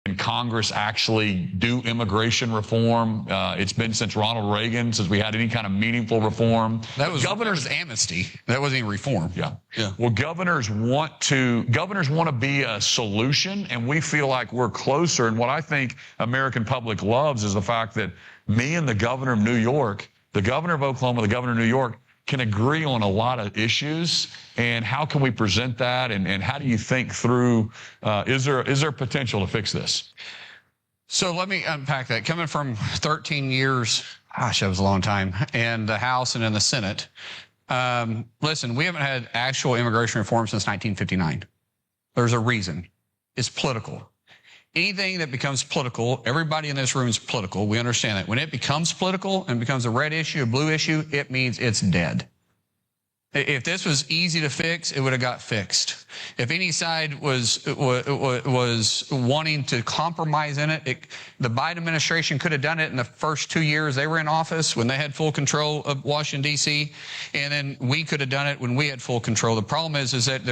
Can Congress actually do immigration reform? It's been since Ronald Reagan, since we had any kind of meaningful reform. That was amnesty. That wasn't even reform. Yeah. Well, governors want to be a solution, and we feel like we're closer. And what I think American public loves is the fact that me and the governor of New York, the governor of Oklahoma, the governor of New York, can agree on a lot of issues. And how can we present that? And how do you think through, is there potential to fix this? So let me unpack that. Coming from 13 years, gosh, that was a long time, in the House and in the Senate. Listen, we haven't had actual immigration reform since 1959. There's a reason. It's political. Anything that becomes political, everybody in this room is political. We understand that. When it becomes political and becomes a red issue, a blue issue, it means it's dead. If this was easy to fix, it would have got fixed. If any side was wanting to compromise in it, the Biden administration could have done it in the first 2 years they were in office when they had full control of Washington, D.C., and then we could have done it when we had full control. The problem is that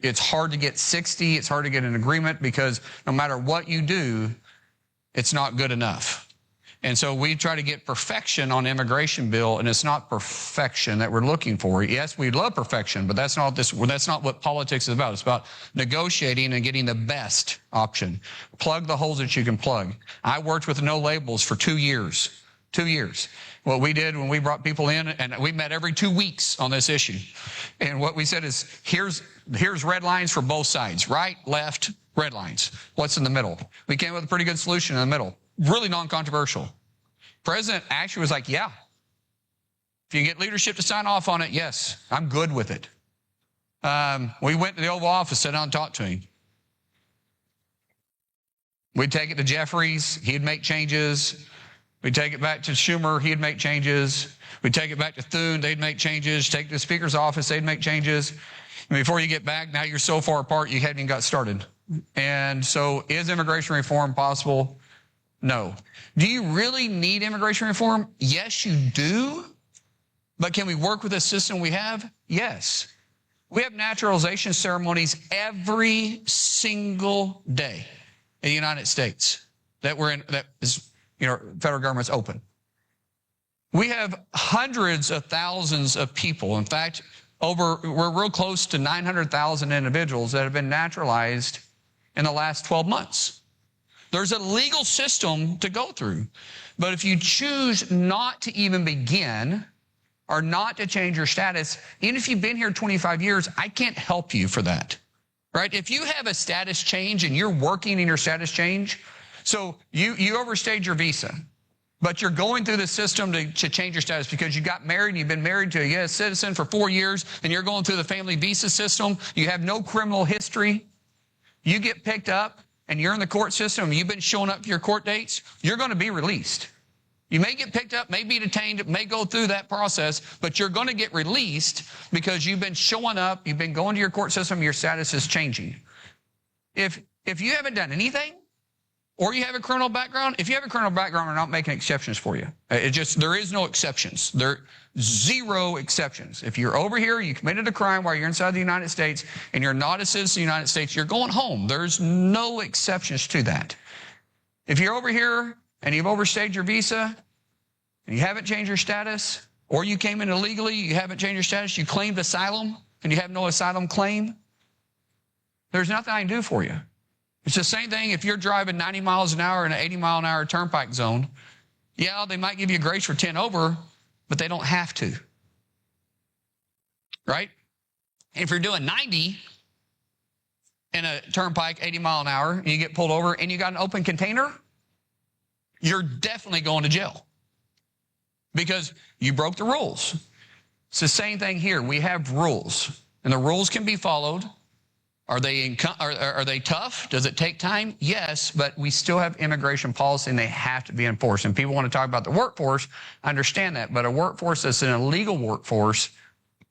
it's hard to get 60, it's hard to get an agreement because no matter what you do, it's not good enough. And so we try to get perfection on immigration bill, and it's not perfection that we're looking for. Yes, we love perfection, but that's not what politics is about. It's about negotiating and getting the best option. Plug the holes that you can plug. I worked with no labels for 2 years. 2 years. What we did when we brought people in, and we met every 2 weeks on this issue. And what we said is, here's red lines for both sides. Right, left, red lines. What's in the middle? We came with a pretty good solution in the middle. Really non-controversial. President actually was like, yeah. If you get leadership to sign off on it, yes, I'm good with it. We went to the Oval Office, sat down and talked to him. We'd take it to Jeffries, he'd make changes. We'd take it back to Schumer, he'd make changes. We'd take it back to Thune, they'd make changes. Take it to the Speaker's office, they'd make changes. And before you get back, now you're so far apart, you haven't even got started. And so is immigration reform possible? No. Do you really need immigration reform? Yes, you do. But can we work with the system we have? Yes. We have naturalization ceremonies every single day in the United States that federal government's open. We have hundreds of thousands of people. In fact, we're real close to 900,000 individuals that have been naturalized in the last 12 months. There's a legal system to go through. But if you choose not to even begin or not to change your status, even if you've been here 25 years, I can't help you for that, right? If you have a status change and you're working in your status change, so you overstayed your visa, but you're going through the system to change your status because you got married and you've been married to a U.S. citizen for 4 years and you're going through the family visa system, you have no criminal history, you get picked up, and you're in the court system, you've been showing up for your court dates, you're going to be released. You may get picked up, may be detained, may go through that process, but you're going to get released because you've been showing up, you've been going to your court system, your status is changing. If you haven't done anything, or you have a criminal background, if you have a criminal background, we're not making exceptions for you. There is no exceptions. Zero exceptions. If you're over here, you committed a crime while you're inside the United States, and you're not a citizen of the United States, you're going home. There's no exceptions to that. If you're over here and you've overstayed your visa, and you haven't changed your status, or you came in illegally, you haven't changed your status, you claimed asylum, and you have no asylum claim, there's nothing I can do for you. It's the same thing if you're driving 90 miles an hour in an 80 mile an hour turnpike zone. Yeah, they might give you a grace for 10 over, but they don't have to. Right? If you're doing 90 in a turnpike, 80 mile an hour, and you get pulled over and you got an open container, you're definitely going to jail because you broke the rules. It's the same thing here. We have rules, and the rules can be followed. Are they tough? Does it take time? Yes, but we still have immigration policy, and they have to be enforced. And people want to talk about the workforce. I understand that, but a workforce that's an illegal workforce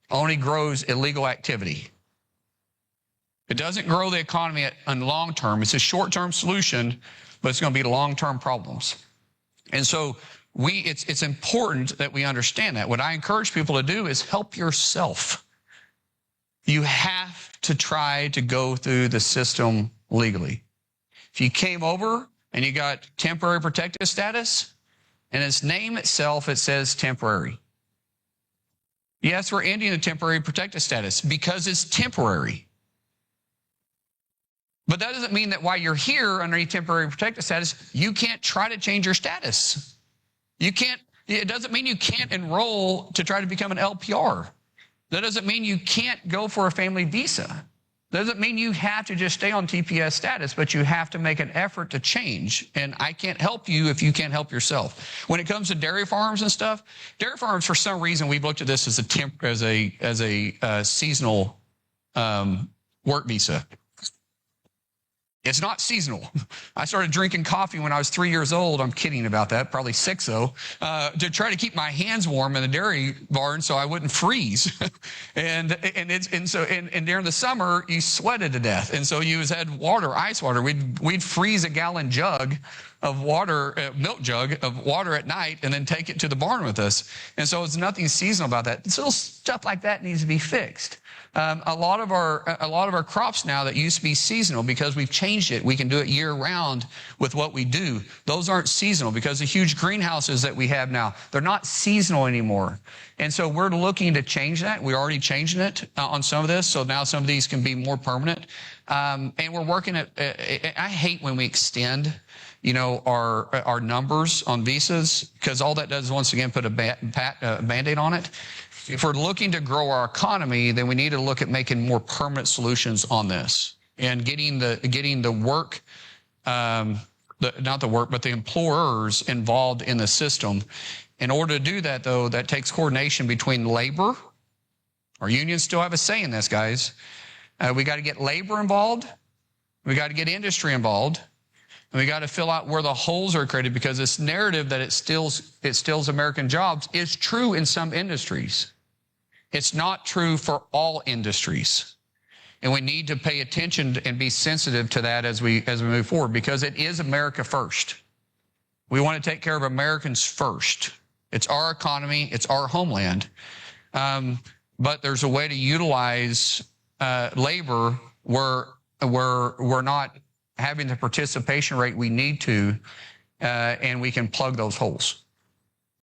only grows illegal activity. It doesn't grow the economy in the long term. It's a short-term solution, but it's going to be long-term problems. And so it's important that we understand that. What I encourage people to do is help yourself. You have to try to go through the system legally. If you came over and you got temporary protected status, in its name itself, it says temporary. Yes, we're ending the temporary protected status because it's temporary. But that doesn't mean that while you're here underneath temporary protected status, you can't try to change your status. You can't, it doesn't mean you can't enroll to try to become an LPR. That doesn't mean you can't go for a family visa. Doesn't mean you have to just stay on TPS status, but you have to make an effort to change. And I can't help you if you can't help yourself. When it comes to dairy farms and stuff, dairy farms, for some reason, we've looked at this as a seasonal work visa. It's not seasonal. I started drinking coffee when I was 3 years old. I'm kidding about that, probably 6 though, to try to keep my hands warm in the dairy barn so I wouldn't freeze. and during the summer you sweated to death, and so you had water, ice water. We'd freeze a gallon jug of water, milk jug of water at night, and then take it to the barn with us. And so it's nothing seasonal about that. It's little stuff like that needs to be fixed. A lot of our crops now that used to be seasonal, because we've changed it, we can do it year round with what we do. Those aren't seasonal because the huge greenhouses that we have now, they're not seasonal anymore. And so we're looking to change that. We're already changing it on some of this. So now some of these can be more permanent. And we're working at, I hate when we extend, our numbers on visas, because all that does is once again put a Band-Aid on it. If we're looking to grow our economy, then we need to look at making more permanent solutions on this and getting the work, not the work, but the employers involved in the system. In order to do that, though, that takes coordination between labor. Our unions still have a say in this, guys. We got to get labor involved. We got to get industry involved. And we got to fill out where the holes are created, because this narrative that it steals American jobs is true in some industries. It's not true for all industries. And we need to pay attention and be sensitive to that as we move forward, because it is America first. We want to take care of Americans first. It's our economy. It's our homeland. But there's a way to utilize labor where we're not having the participation rate we need to, and we can plug those holes.